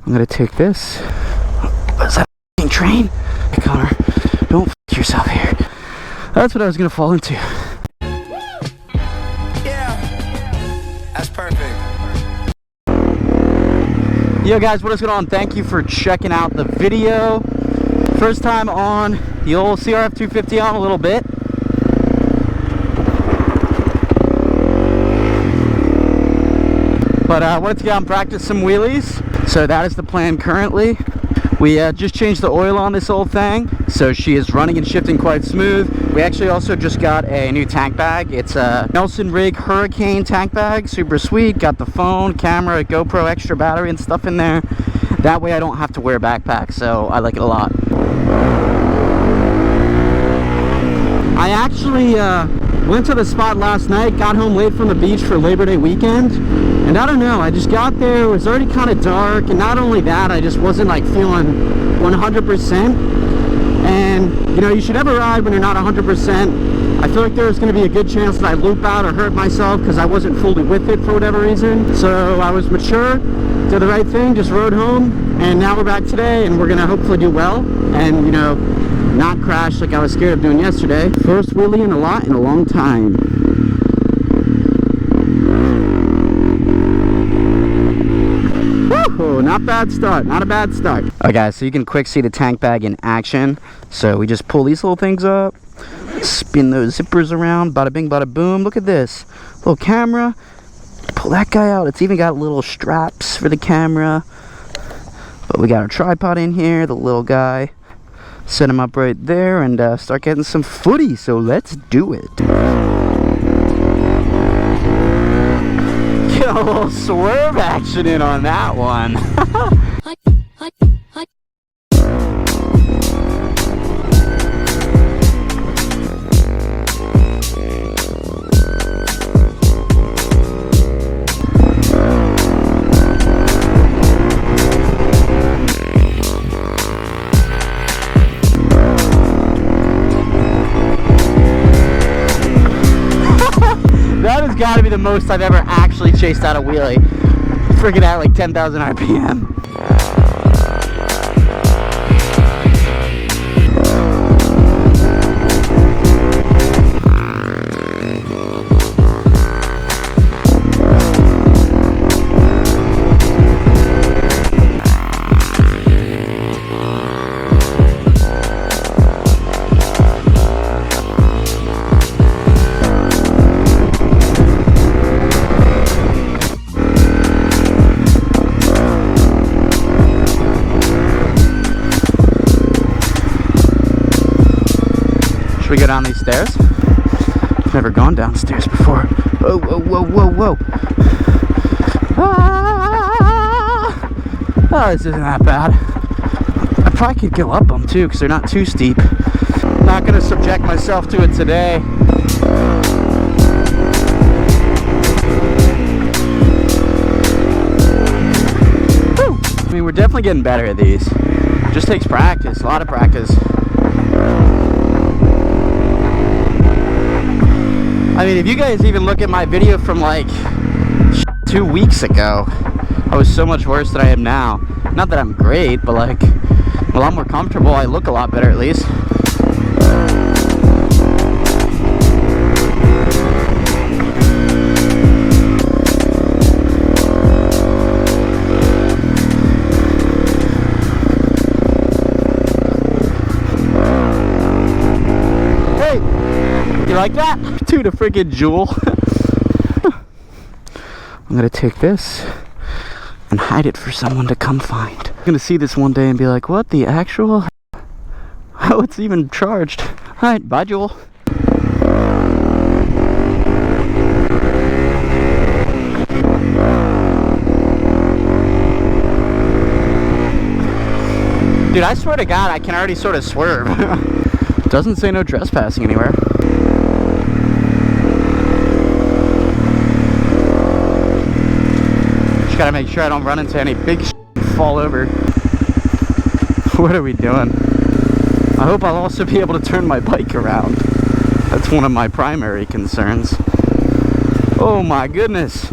I'm gonna take this. What's that f***ing train? Hey, Connor, don't f*** yourself here. That's what I was gonna fall into. Yeah, that's perfect. Yo guys, what is going on? Thank you for checking out the video. First time on the old CRF250L in a little bit. But I wanted to get out and practice some wheelies. So that is the plan currently. We just changed the oil on this old thing, so she is running and shifting quite smooth. We actually also just got a new tank bag. It's a Nelson Rig Hurricane tank bag, super sweet. Got the phone, camera, GoPro, extra battery and stuff in there. That way I don't have to wear a backpack, so I like it a lot. I actually went to the spot last night, got home late from the beach for Labor Day weekend, and I don't know, I just got there, it was already kind of dark, and not only that, I just wasn't like feeling 100%, and you know, you should never ride when you're not 100%. I feel like there was going to be a good chance that I loop out or hurt myself because I wasn't fully with it for whatever reason. So I was mature, did the right thing, just rode home, and now we're back today, and we're going to hopefully do well, and you know, not crash like I was scared of doing yesterday. First wheelie in a long time. Woohoo! Not bad start, not a bad start. Alright guys, so you can quick see the tank bag in action. So we just pull these little things up, spin those zippers around, bada bing bada boom. Look at this, little camera. Pull that guy out, it's even got little straps for the camera. But we got our tripod in here, the little guy. Set him up right there and start getting some footy, so let's do it. Get a little swerve action in on that one. That has got to be the most I've ever actually chased out a wheelie. Freaking at like 10,000 RPM. We go down these stairs. I've never gone downstairs before. Whoa, whoa, whoa, whoa, whoa. Ah! Oh, this isn't that bad. I probably could go up them too because they're not too steep. I'm not going to subject myself to it today. Woo! I mean, we're definitely getting better at these. It just takes practice, a lot of practice. I mean, if you guys even look at my video from like 2 weeks ago, I was so much worse than I am now. Not that I'm great, but like, a lot more comfortable. I look a lot better at least. Hey, you like that? Dude, a freaking jewel. I'm gonna take this and hide it for someone to come find. I'm gonna see this one day and be like, what the actual? Oh, it's even charged. Alright, bye, Jewel. Dude, I swear to God, I can already sort of swerve. Doesn't say no trespassing anywhere. Just gotta make sure I don't run into any big shit and fall over. What are we doing? I hope I'll also be able to turn my bike around. That's one of my primary concerns. Oh my goodness.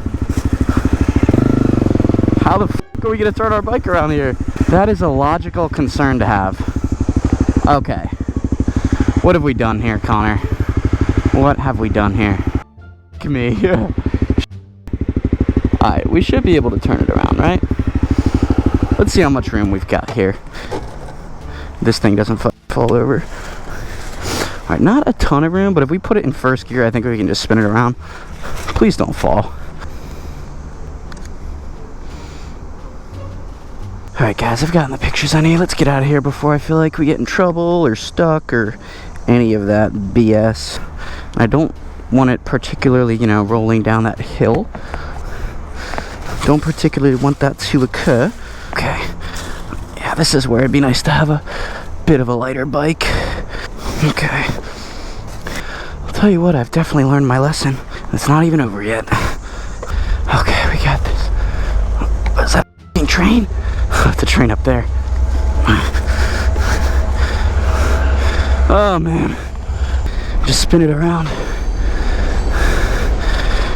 How the f are we gonna turn our bike around here? That is a logical concern to have. Okay. What have we done here, Connor? What have we done here? Look at me. Alright, we should be able to turn it around, right? Let's see how much room we've got here. This thing doesn't fall over. Alright, not a ton of room, but if we put it in first gear, I think we can just spin it around. Please don't fall. Alright guys, I've gotten the pictures I need. Let's get out of here before I feel like we get in trouble or stuck or any of that BS. I don't want it particularly, you know, rolling down that hill. Don't particularly want that to occur. Okay. Yeah, this is where it'd be nice to have a bit of a lighter bike. Okay. I'll tell you what, I've definitely learned my lesson. It's not even over yet. Okay, we got this. What's that f***ing train? The train up there. Oh man. Just spin it around.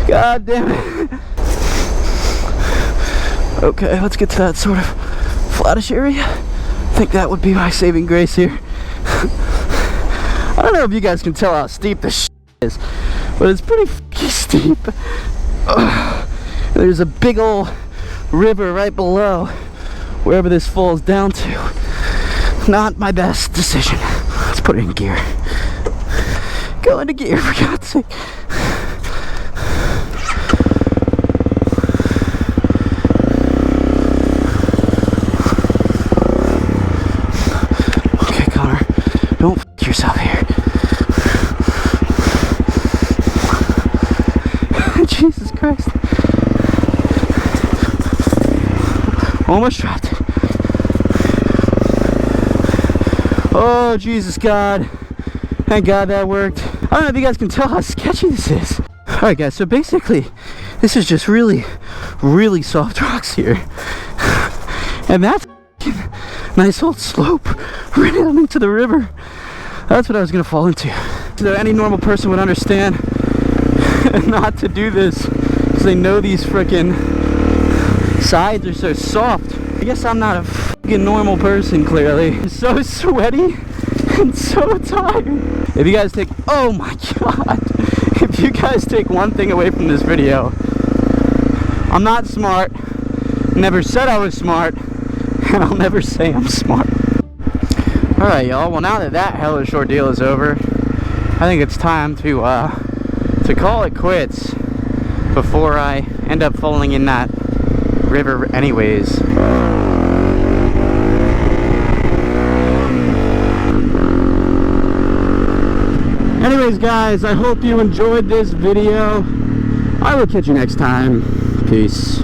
God damn it. Okay, let's get to that sort of flattish area. I think that would be my saving grace here. I don't know if you guys can tell how steep this is, but it's pretty f***ing steep. There's a big old river right below wherever this falls down to. Not my best decision. Let's put it in gear. Go into gear, for God's sake. Okay, Connor, don't f*** yourself here. Jesus Christ. Almost trapped. Oh, Jesus God. Thank God that worked. I don't know if you guys can tell how sketchy this is. Alright guys, so basically, this is just really, really soft rocks here. And that's nice old slope right down into the river. That's what I was gonna fall into. So any normal person would understand not to do this because they know these frickin' sides are so soft. I guess I'm not a frickin' normal person, clearly. I'm so sweaty and so tired. If you guys take, oh my God, if you guys take one thing away from this video, I'm not smart, never said I was smart, and I'll never say I'm smart. Alright y'all, well now that that hellish ordeal is over, I think it's time to call it quits before I end up falling in that river anyways. Anyways guys, I hope you enjoyed this video. I will catch you next time. Peace.